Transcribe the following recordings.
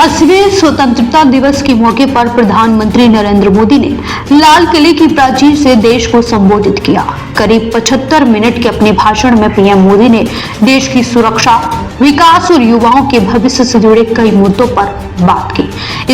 80वें स्वतंत्रता दिवस के मौके पर प्रधानमंत्री नरेंद्र मोदी ने लाल किले की प्राचीर से देश को संबोधित किया। करीब 75 मिनट के अपने भाषण में पीएम मोदी ने देश की सुरक्षा, विकास और युवाओं के भविष्य से जुड़े कई मुद्दों पर बात की।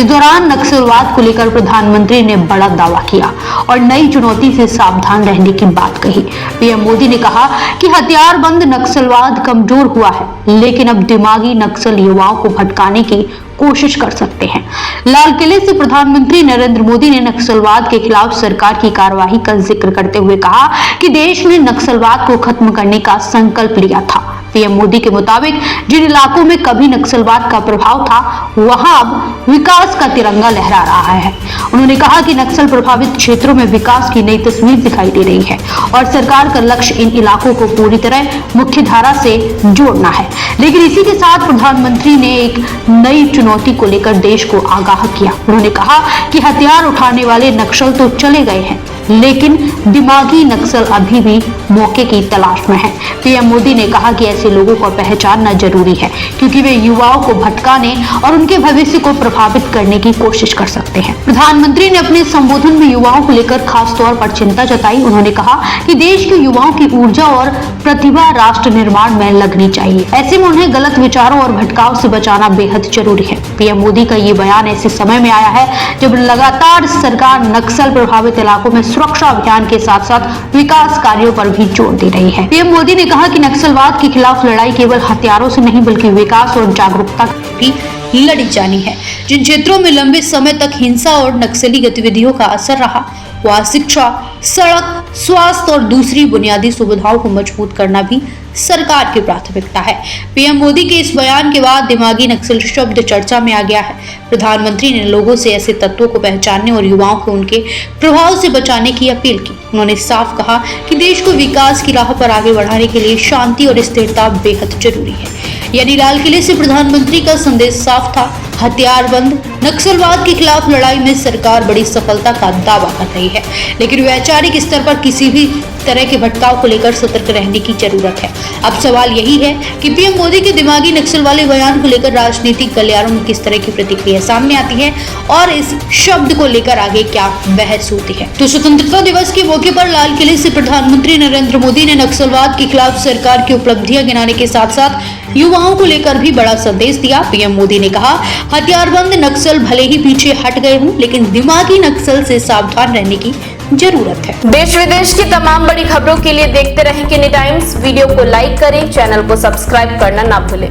इस दौरान नक्सलवाद को लेकर प्रधानमंत्री ने बड़ा दावा किया और नई चुनौती से सावधान रहने की बात कही। पीएम मोदी ने कहा कि हथियारबंद नक्सलवाद कमजोर हुआ है, लेकिन अब दिमागी नक्सल युवाओं को भटकाने की कोशिश कर सकते हैं। लाल किले से प्रधानमंत्री नरेंद्र मोदी ने नक्सलवाद के खिलाफ सरकार की कार्रवाई का जिक्र करते हुए कहा कि देश ने नक्सलवाद को खत्म करने का संकल्प लिया था। पीएम मोदी के मुताबिक जिन इलाकों में कभी नक्सलवाद का प्रभाव था, वहां अब विकास का तिरंगा लहरा रहा है। उन्होंने कहा कि नक्सल प्रभावित क्षेत्रों में विकास की नई तस्वीर दिखाई दे रही है और सरकार का लक्ष्य इन इलाकों को पूरी तरह मुख्य धारा से जोड़ना है। लेकिन इसी के साथ प्रधानमंत्री ने एक नई चुनौती को लेकर देश को आगाह किया। उन्होंने कहा कि हथियार उठाने वाले नक्सल तो चले गए हैं, लेकिन दिमागी नक्सल अभी भी मौके की तलाश में है। पीएम मोदी ने कहा कि ऐसे लोगों को पहचानना जरूरी है, क्योंकि वे युवाओं को भटकाने और उनके भविष्य को प्रभावित करने की कोशिश कर सकते हैं। प्रधानमंत्री ने अपने संबोधन में युवाओं को लेकर खास तौर पर चिंता जताई। उन्होंने कहा कि देश के युवाओं की ऊर्जा और प्रतिभा राष्ट्र निर्माण में लगनी चाहिए। ऐसे में उन्हें गलत विचारों और भटकाव से बचाना बेहद जरूरी है। पीएम मोदी का ये बयान ऐसे समय में आया है जब लगातार सरकार नक्सल प्रभावित इलाकों में सुरक्षा अभियान के साथ साथ विकास कार्यों पर भी जोर दे रही है। पीएम मोदी ने कहा कि नक्सलवाद के खिलाफ लड़ाई केवल हथियारों से नहीं, बल्कि विकास और जागरूकता भी लड़ी जानी है। जिन क्षेत्रों में लंबे समय तक हिंसा और नक्सली गतिविधियों का असर रहा, वहाँ शिक्षा, सड़क, स्वास्थ्य और दूसरी बुनियादी सुविधाओं को मजबूत करना भी सरकार की प्राथमिकता है। पीएम मोदी के इस बयान के बाद दिमागी नक्सल शब्द चर्चा में आ गया है। प्रधानमंत्री ने लोगों से ऐसे तत्वों को पहचानने और युवाओं को उनके प्रभाव से बचाने की अपील की। उन्होंने साफ कहा कि देश को विकास की राह पर आगे बढ़ाने के लिए शांति और स्थिरता बेहद जरूरी है। यानी लाल किले से प्रधानमंत्री का संदेश साफ था, हथियारबंद नक्सलवाद के खिलाफ लड़ाई में सरकार बड़ी सफलता का दावा कर रही है, लेकिन वैचारिक स्तर पर किसी भी तरह के भटकाव को लेकर सतर्क रहने की जरूरत है। अब सवाल यही है कि पीएम मोदी के दिमागी नक्सल वाले बयान को लेकर राजनीतिक गलियारों में किस तरह की प्रतिक्रिया सामने आती है और इस शब्द को लेकर आगे क्या बहस होती है। तो स्वतंत्रता दिवस के मौके पर लाल किले से प्रधानमंत्री नरेंद्र मोदी ने नक्सलवाद के खिलाफ सरकार की उपलब्धियां गिनाने के साथ साथ युवाओं को लेकर भी बड़ा संदेश दिया। पीएम मोदी ने कहा, हथियारबंद नक्सल भले ही पीछे हट गए हों, लेकिन दिमागी नक्सल से सावधान रहने की जरूरत है। देश विदेश की तमाम बड़ी खबरों के लिए देखते रहें किनी टाइम्स। वीडियो को लाइक करें, चैनल को सब्सक्राइब करना ना भूलें।